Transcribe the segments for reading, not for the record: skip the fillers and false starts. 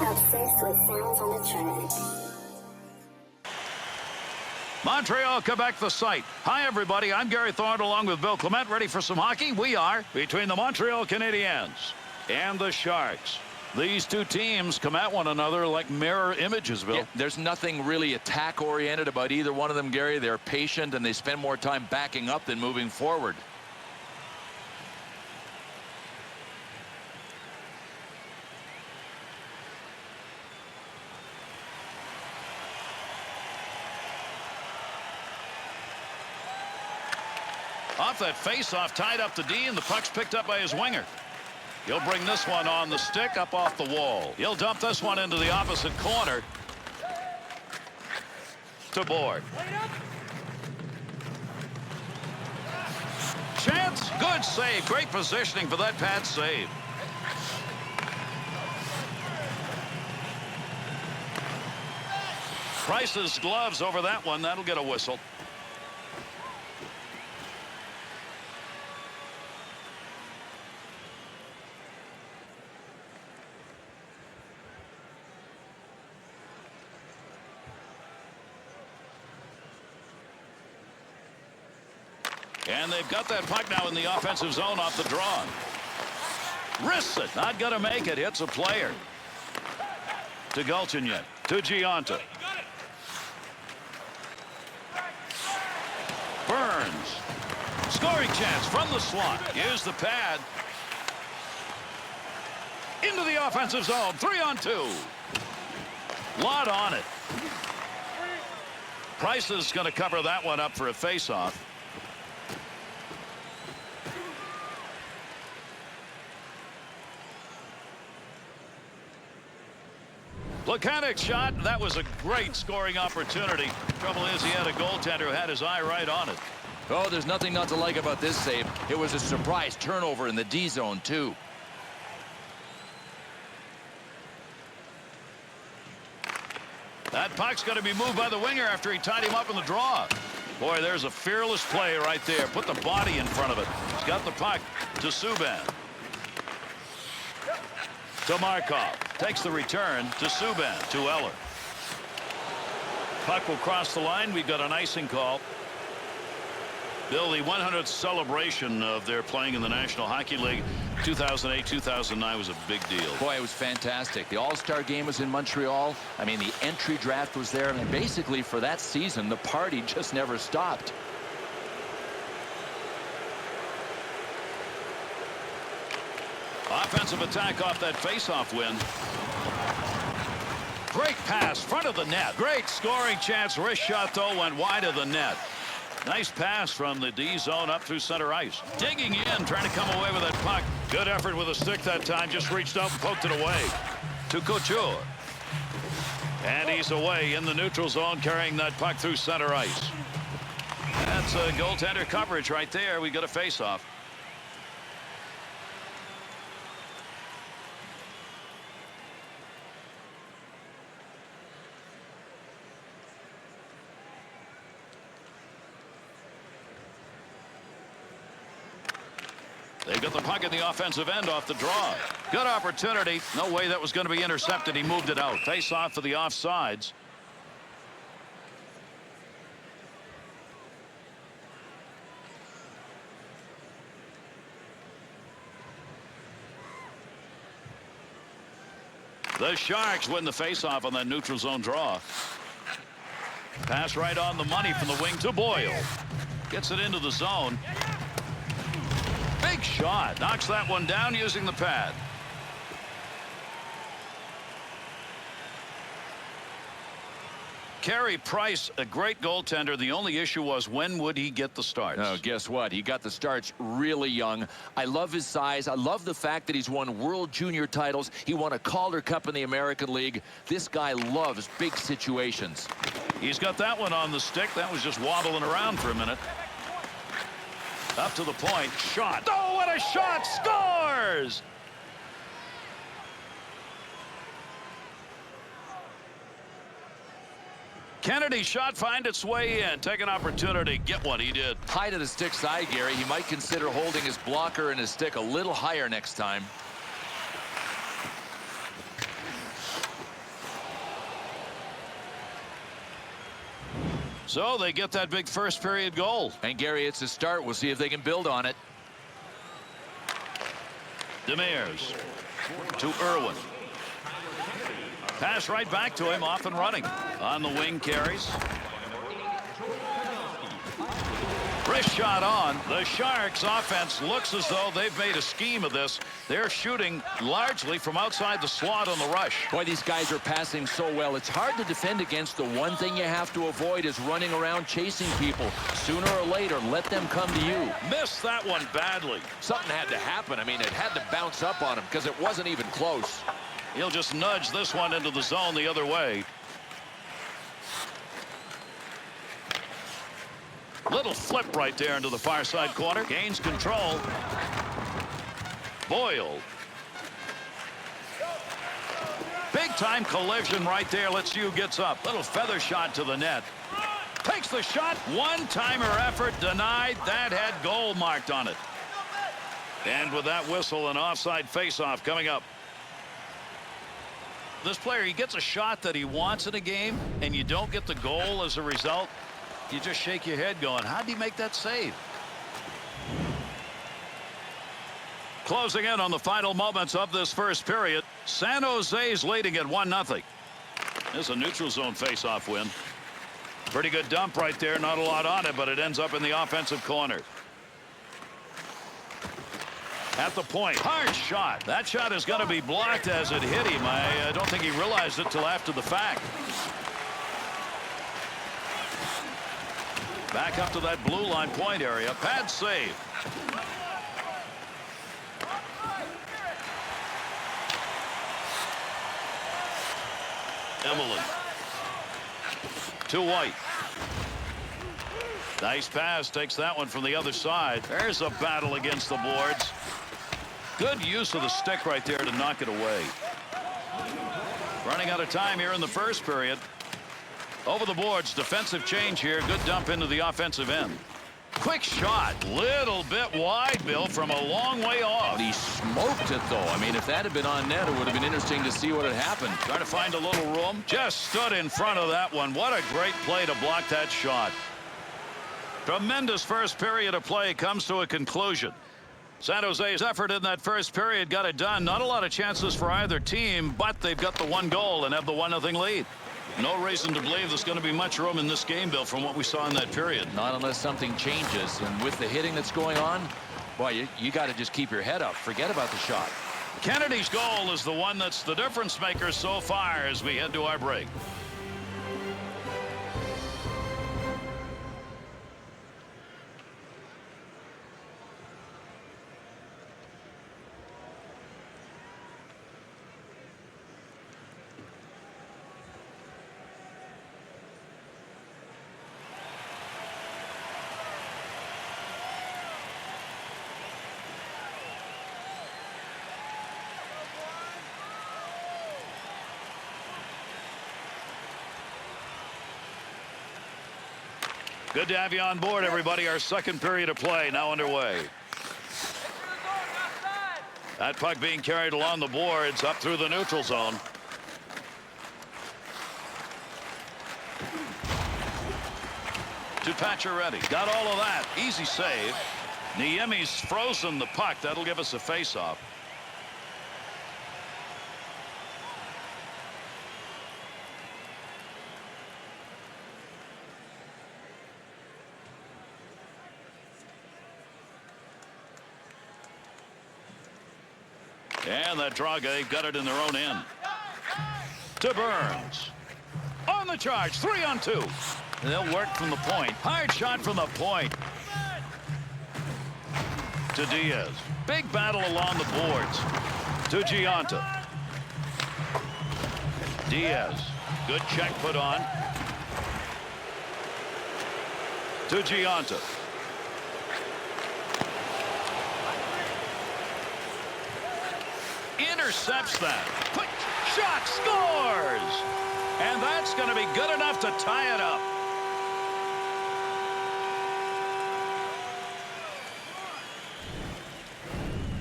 Obsessed with sounds on the track. Montreal, Quebec, the site. Hi, everybody. I'm Gary Thorne along with Bill Clement. Ready for some hockey? We are. Between the Montreal Canadiens and the Sharks. These two teams come at one another like mirror images, Bill. Yeah, there's nothing really attack-oriented about either one of them, Gary. They're patient, and they spend more time backing up than moving forward. Off that face-off, tied up to D, and the puck's picked up by his winger. He'll bring this one on the stick, up off the wall. He'll dump this one into the opposite corner. To Board. Chance, good save. Great positioning for that pad save. Price's gloves over that one. That'll get a whistle. And they've got that puck now in the offensive zone off the draw. Risks it. Not going to make it. Hits a player. To Galchenyuk. To Giunta. Burns. Scoring chance from the slot. Use the pad. Into the offensive zone. 3-on-2. Lot on it. Price is going to cover that one up for a face-off. Plekanec's shot. That was a great scoring opportunity. Trouble is he had a goaltender who had his eye right on it. Oh, there's nothing not to like about this save. It was a surprise turnover in the D zone, too. That puck's going to be moved by the winger after he tied him up in the draw. Boy, there's a fearless play right there. Put the body in front of it. He's got the puck to Subban. To Markov. Takes the return to Subban. To Eller. Puck will cross the line. We've got an icing call. Bill, the 100th celebration of their playing in the National Hockey League 2008-2009 was a big deal. Boy, it was fantastic. The All-Star game was in Montreal. I mean, the entry draft was there. And basically, for that season, the party just never stopped. Offensive attack off that face-off win. Great pass, front of the net. Great scoring chance. Wrist shot, though, went wide of the net. Nice pass from the D zone up through center ice. Digging in, trying to come away with that puck. Good effort with a stick that time. Just reached out and poked it away. To Couture. And he's away in the neutral zone, carrying that puck through center ice. That's a goaltender coverage right there. We got a face-off. They got the puck in the offensive end off the draw. Good opportunity. No way that was going to be intercepted. He moved it out. Face off for the offsides. The Sharks win the face-off on that neutral zone draw. Pass right on the money from the wing to Boyle. Gets it into the zone. Big shot. Knocks that one down using the pad. Carey Price, a great goaltender. The only issue was when would he get the starts? Oh, guess what? He got the starts really young. I love his size. I love the fact that he's won World Junior titles. He won a Calder Cup in the American League. This guy loves big situations. He's got that one on the stick. That was just wobbling around for a minute. Up to the point. Shot. Oh, what a shot. Scores! Kennedy's shot find its way in. Take an opportunity. Get one. He did. High to the stick side, Gary. He might consider holding his blocker and his stick a little higher next time. So they get that big first period goal. And Gary, it's a start. We'll see if they can build on it. Demers to Irwin. Pass right back to him, off and running. On the wing carries. Wrist shot on. The Sharks offense looks as though they've made a scheme of this. They're shooting largely from outside the slot on the rush. Boy, these guys are passing so well. It's hard to defend against. The one thing you have to avoid is running around chasing people. Sooner or later, let them come to you. Missed that one badly. Something had to happen. I mean, it had to bounce up on him because it wasn't even close. He'll just nudge this one into the zone the other way. Little flip right there into the far side corner. Gains control. Boyle. Big time collision right there. Let's see who gets up. Little feather shot to the net. Takes the shot. One-timer effort denied. That had goal marked on it. And with that whistle, an offside faceoff coming up. This player, he gets a shot that he wants in a game, and you don't get the goal as a result. You just shake your head going, how'd he make that save? Closing in on the final moments of this first period. San Jose's leading at 1-0. This is a neutral zone face-off win. Pretty good dump right there. Not a lot on it, but it ends up in the offensive corner. At the point. Hard shot. That shot is going to be blocked as it hit him. I don't think he realized it till after the fact. Back up to that blue line point area. Pad save. Emelin. To White. Nice pass. Takes that one from the other side. There's a battle against the boards. Good use of the stick right there to knock it away. Running out of time here in the first period. Over the boards, defensive change here. Good dump into the offensive end. Quick shot. Little bit wide, Bill, from a long way off. He smoked it, though. I mean, if that had been on net, it would have been interesting to see what had happened. Trying to find a little room. Just stood in front of that one. What a great play to block that shot. Tremendous first period of play comes to a conclusion. San Jose's effort in that first period got it done. Not a lot of chances for either team, but they've got the one goal and have the 1-0 lead. No reason to believe there's going to be much room in this game, Bill, from what we saw in that period. Not unless something changes. And with the hitting that's going on, boy, you got to just keep your head up. Forget about the shot. Kennedy's goal is the one that's the difference maker so far as we head to our break. Good to have you on board, everybody. Our second period of play now underway. That puck being carried along the boards up through the neutral zone. To Pacioretty. Got all of that. Easy save. Niemi's frozen the puck. That'll give us a face-off. And that draw game got it in their own end. To Burns. On the charge. 3-on-2. And they'll work from the point. Hard shot from the point. To Diaz. Big battle along the boards. To Giunta. Diaz. Good check put on. To Giunta. Intercepts that. Quick shot, scores! And that's going to be good enough to tie it up.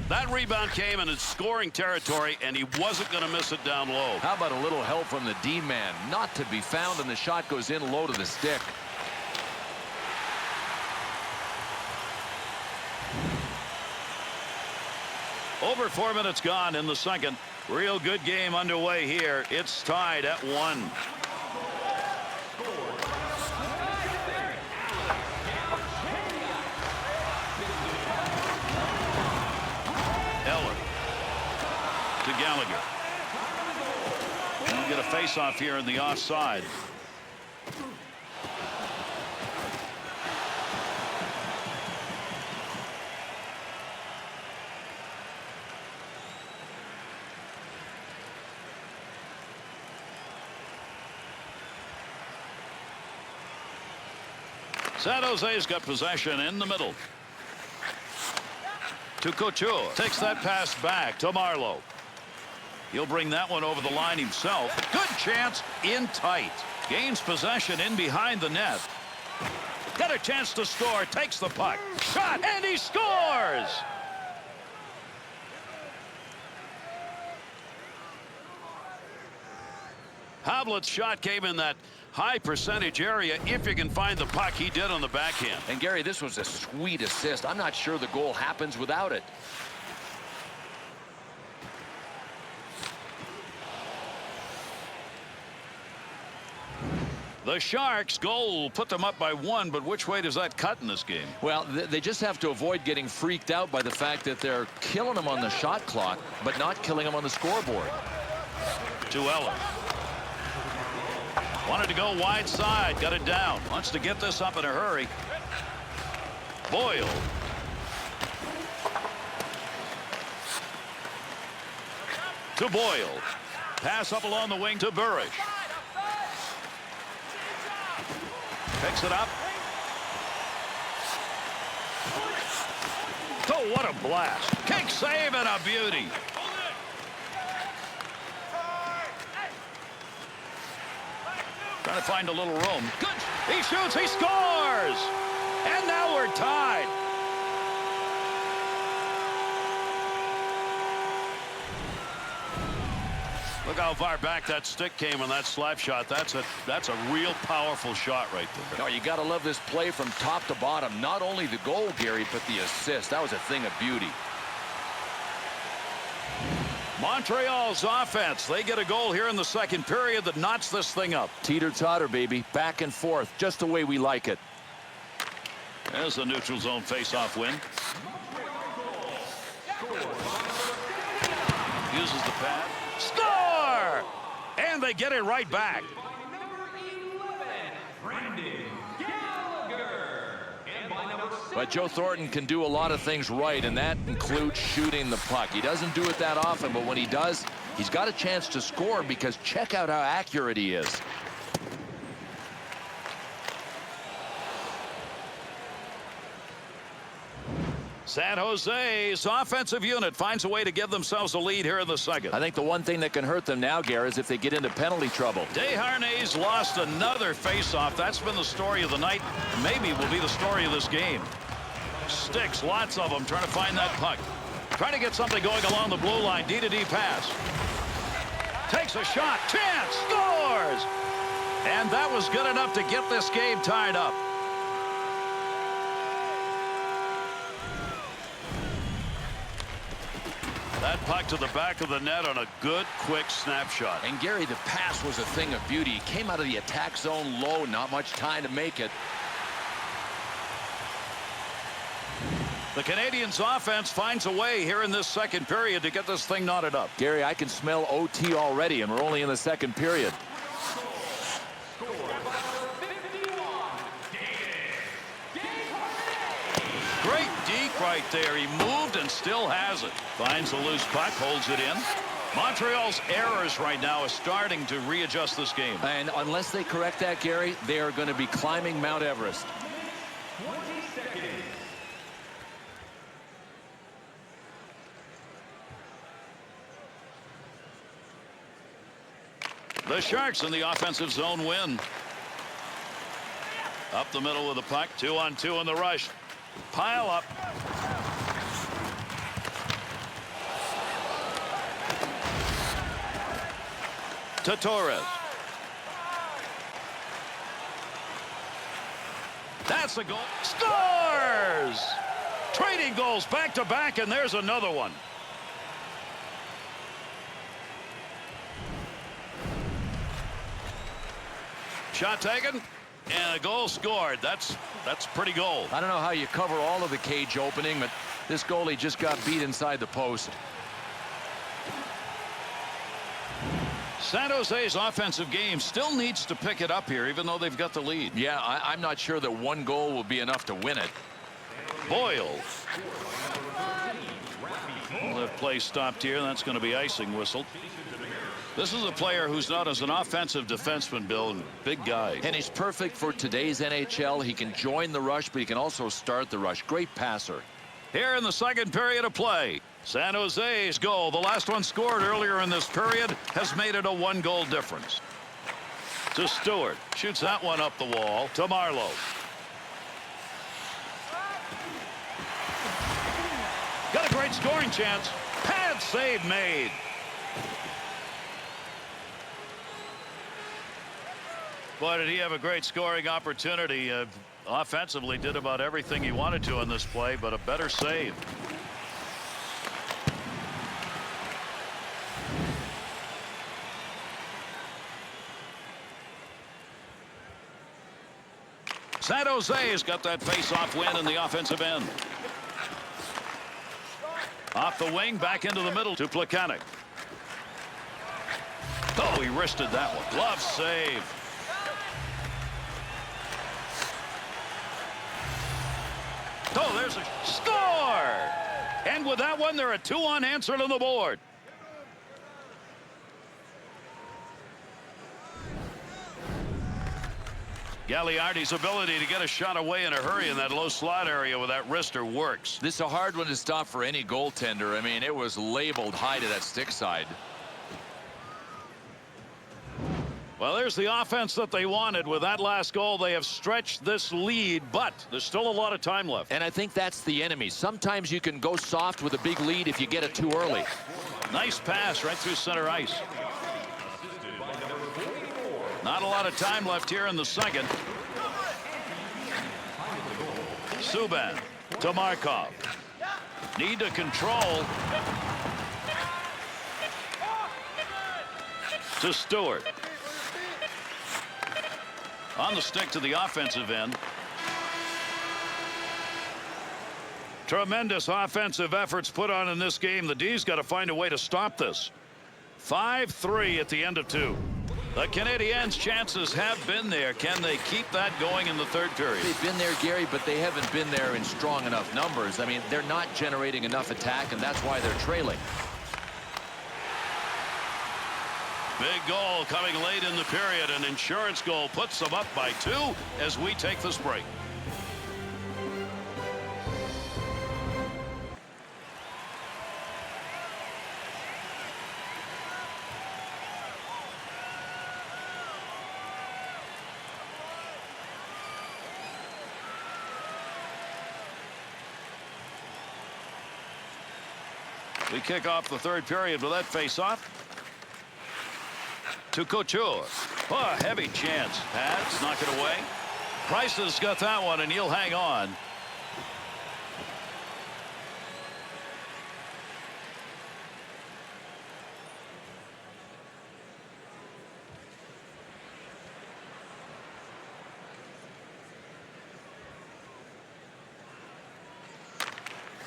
That rebound came in its scoring territory, and he wasn't going to miss it down low. How about a little help from the D-man? Not to be found, and the shot goes in low to the stick. Over 4 minutes gone in the second. Real good game underway here. It's tied at 1. Eller to Gallagher. We'll get a face-off here in the offside. San Jose's got possession in the middle. To Couture. Takes that pass back to Marlowe. He'll bring that one over the line himself. Good chance in tight. Gains possession in behind the net. Got a chance to score. Takes the puck. Shot, and he scores! Havlet's shot came in that high percentage area. If you can find the puck, he did on the backhand. And Gary, this was a sweet assist. I'm not sure the goal happens without it. The Sharks' goal put them up by 1, but which way does that cut in this game? Well, they just have to avoid getting freaked out by the fact that they're killing them on the shot clock, but not killing them on the scoreboard. To Eller. Wanted to go wide side, got it down. Wants to get this up in a hurry. Boyle. To Boyle. Pass up along the wing to Burish. Picks it up. Oh, what a blast. Kick save and a beauty. Trying to find a little room. Good. He shoots. He scores. And now we're tied. Look how far back that stick came on that slap shot. That's a real powerful shot right there. Oh, you got to love this play from top to bottom. Not only the goal, Gary, but the assist. That was a thing of beauty. Montreal's offense. They get a goal here in the second period that knots this thing up. Teeter-totter, baby. Back and forth. Just the way we like it. There's a neutral zone face-off win. Uses the pad. Score! And they get it right back. But Joe Thornton can do a lot of things right, and that includes shooting the puck. He doesn't do it that often, but when he does, he's got a chance to score because check out how accurate he is. San Jose's offensive unit finds a way to give themselves a lead here in the second. I think the one thing that can hurt them now, Gary, is if they get into penalty trouble. Desharnais lost another faceoff. That's been the story of the night. Maybe will be the story of this game. Sticks, lots of them, trying to find that puck. Trying to get something going along the blue line. D-to-D pass. Takes a shot. Chance. Scores! And that was good enough to get this game tied up. That puck to the back of the net on a good, quick snapshot. And, Gary, the pass was a thing of beauty. He came out of the attack zone low, not much time to make it. The Canadiens' offense finds a way here in this second period to get this thing knotted up. Gary, I can smell OT already, and we're only in the second period. Great deke right there. He moved and still has it. Finds the loose puck, holds it in. Montreal's errors right now are starting to readjust this game. And unless they correct that, Gary, they are going to be climbing Mount Everest. 20 seconds. The Sharks in the offensive zone win. Up the middle with the puck. 2-on-2 in the rush. Pile up. To Torres. That's the goal. Scores! Trading goals back to back, and there's another one. Shot taken. And a goal scored. That's pretty goal. I don't know how you cover all of the cage opening, but this goalie just got beat inside the post. San Jose's offensive game still needs to pick it up here, even though they've got the lead. Yeah, I'm not sure that one goal will be enough to win it. Boyle. Well, the play stopped here. That's going to be icing whistled. This is a player who's known as an offensive defenseman, Bill, and big guy. And he's perfect for today's NHL. He can join the rush, but he can also start the rush. Great passer. Here in the second period of play, San Jose's goal, the last one scored earlier in this period, has made it a one-goal difference. To Stewart. Shoots that one up the wall. To Marlowe. Got a great scoring chance. Pad save made. Boy, did he have a great scoring opportunity. Offensively did about everything he wanted to in this play, but a better save. San Jose's got that face-off win in the offensive end. Off the wing, back into the middle to Plekanec. Oh, he wristed that one. Glove save. Oh, there's a score! And with that one, there are two unanswered on the board. Gagliardi's ability to get a shot away in a hurry in that low slot area with that wrister works. This is a hard one to stop for any goaltender. I mean, it was labeled high to that stick side. Well, there's the offense that they wanted. With that last goal, they have stretched this lead, but there's still a lot of time left. And I think that's the enemy. Sometimes you can go soft with a big lead if you get it too early. Nice pass right through center ice. Not a lot of time left here in the second. Subban to Markov. Need to control. To Stewart. On the stick to the offensive end. Tremendous offensive efforts put on in this game. The D's got to find a way to stop this. 5-3 at the end of 2. The Canadiens' chances have been there. Can they keep that going in the third period? They've been there, Gary, but they haven't been there in strong enough numbers. I mean, they're not generating enough attack, and that's why they're trailing. Big goal coming late in the period. An insurance goal puts them up by 2 as we take this break. We kick off the third period with that face-off. To Couture. Oh, a heavy chance. Pads knock it away. Price has got that one, and he'll hang on.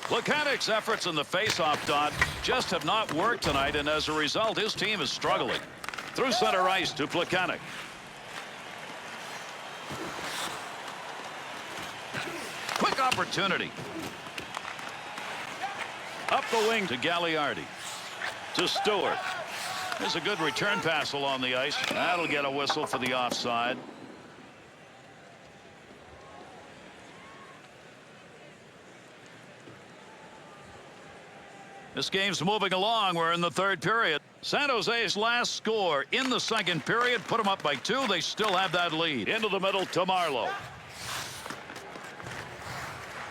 Plekanec's efforts in the face-off dot just have not worked tonight, and as a result, his team is struggling. Through center ice to Plekanec. Quick opportunity. Up the wing to Gagliardi. To Stewart. There's a good return pass along the ice. That'll get a whistle for the offside. This game's moving along. We're in the third period. San Jose's last score in the second period put them up by 2. They still have that lead. Into the middle to Marlowe.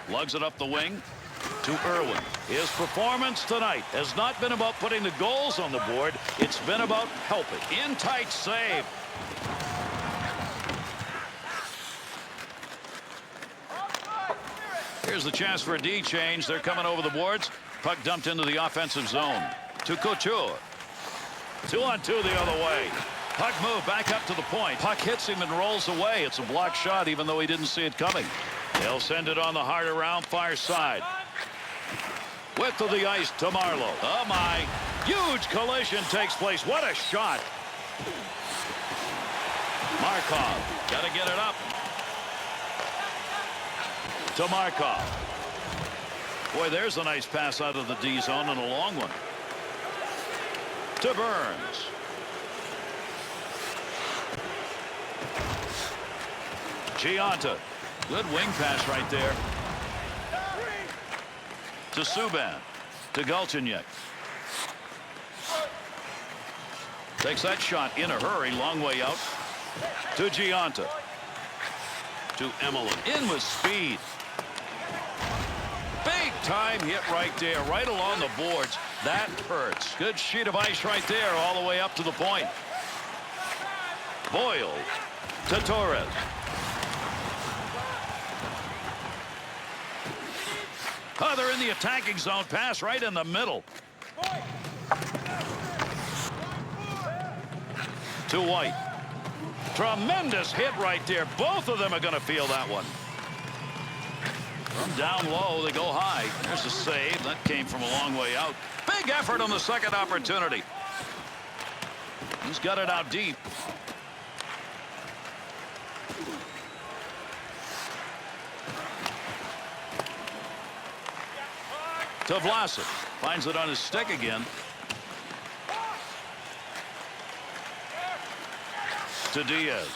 Lugs it up the wing to Irwin. His performance tonight has not been about putting the goals on the board. It's been about helping. In tight save. Here's the chance for a D change. They're coming over the boards. Puck dumped into the offensive zone. To Couture. 2-on-2 the other way. Puck move back up to the point. Puck hits him and rolls away. It's a blocked shot even though he didn't see it coming. They'll send it on the hard around far side. Width of the ice to Marlowe. Oh my. Huge collision takes place. What a shot. Markov. Got to get it up. To Markov. Boy, there's a nice pass out of the D zone and a long one. To Burns. Gianta. Good wing pass right there. To Subban. To Galchenyuk. Takes that shot in a hurry. Long way out. To Gianta. To Emelin. In with speed. Big time hit right there. Right along the boards. That hurts. Good sheet of ice right there. All the way up to the point. Boyle. To Torres. Oh, they're in the attacking zone. Pass right in the middle. To White. Tremendous hit right there. Both of them are going to feel that one. From down low, they go high. There's a save. That came from a long way out. Big effort on the second opportunity. He's got it out deep. To Vlasic. Finds it on his stick again. To Diaz.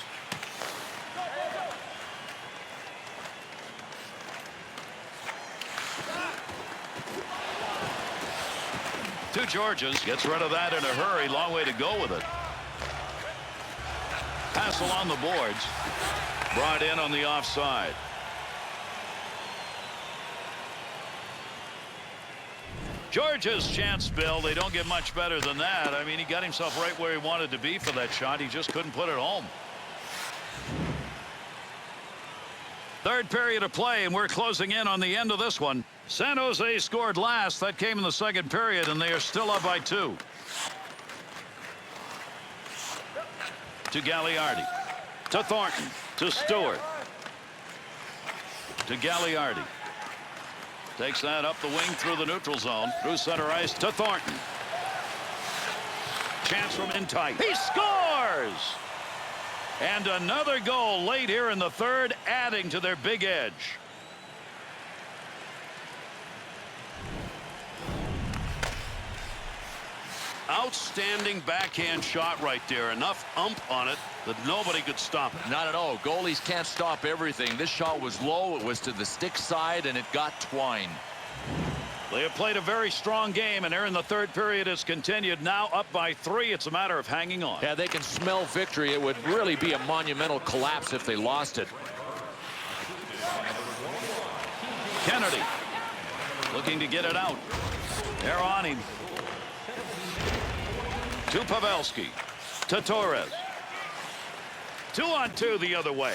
To Georges. Gets rid of that in a hurry. Long way to go with it. Pass along the boards. Brought in on the offside. George's chance, Bill. They don't get much better than that. I mean, he got himself right where he wanted to be for that shot. He just couldn't put it home. Third period of play, and we're closing in on the end of this one. San Jose scored last. That came in the second period, and they are still up by 2. To Gagliardi. To Thornton. To Stewart. To Gagliardi. Takes that up the wing through the neutral zone. Through center ice to Thornton. Chance from in tight. He scores! And another goal late here in the third, adding to their big edge. Outstanding backhand shot right there. Enough ump on it that nobody could stop it. Not at all. Goalies can't stop everything. This shot was low. It was to the stick side, and it got twine. They have played a very strong game, and here in the third period it's continued. Now up by 3. It's a matter of hanging on. Yeah, they can smell victory. It would really be a monumental collapse if they lost it. Kennedy looking to get it out. They're on him. To Pavelski. To Torres. 2-on-2 the other way.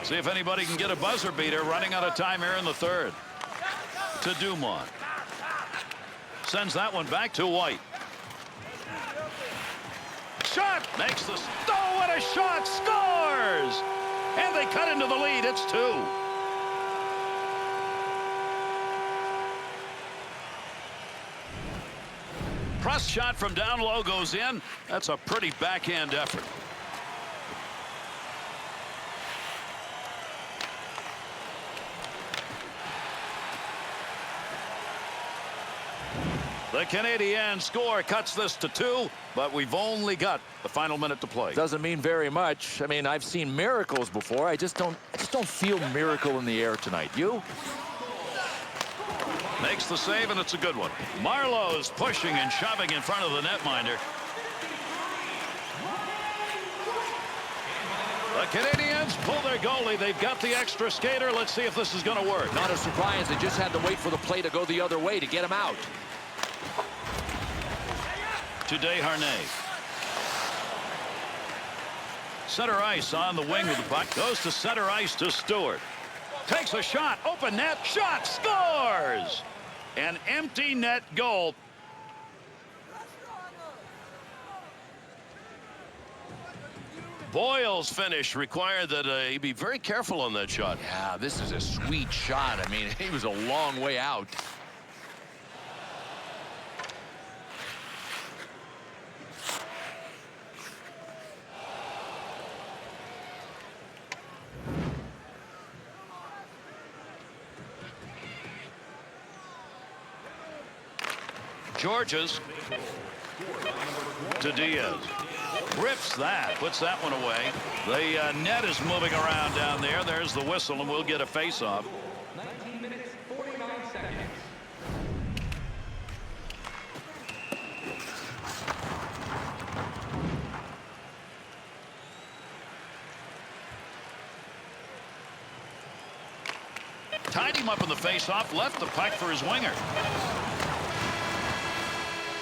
See if anybody can get a buzzer beater. Running out of time here in the third. To Dumont. Sends that one back to White. Shot! Makes the... Oh, what a shot! Scores! And they cut into the lead. It's 2. Cross shot from down low goes in. That's a pretty backhand effort. The Canadiens score, cuts this to 2, but we've only got the final minute to play. Doesn't mean very much. I mean, I've seen miracles before. I just don't feel miracle in the air tonight. You? Makes the save, and it's a good one. Marlowe is pushing and shoving in front of the netminder. The Canadiens pull their goalie. They've got the extra skater. Let's see if this is going to work. Not a surprise. They just had to wait for the play to go the other way to get him out. To Desharnais. Center ice on the wing with the puck. Goes to center ice to Stewart. Takes a shot. Open net. Shot. Scores! An empty net goal. Boyle's finish required that he be very careful on that shot. Yeah, this is a sweet shot. I mean, he was a long way out. Georges to Diaz. Rips that, puts that one away. The net is moving around down there. There's the whistle, and we'll get a face-off. 19 minutes, 49 seconds. Tied him up in the face-off, left the puck for his winger.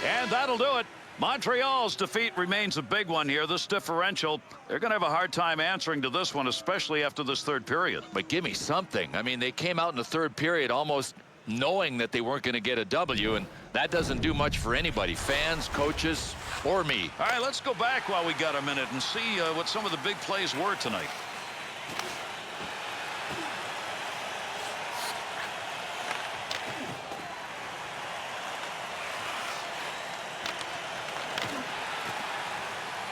And that'll do it. Montreal's defeat remains a big one here. This differential, they're going to have a hard time answering to this one, especially after this third period. But give me something. I mean, they came out in the third period almost knowing that they weren't going to get a W, and that doesn't do much for anybody, fans, coaches, or me. All right, let's go back while we got a minute and see what some of the big plays were tonight.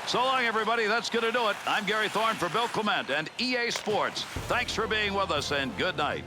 So long, everybody. That's going to do it. I'm Gary Thorne for Bill Clement and EA Sports. Thanks for being with us, and good night.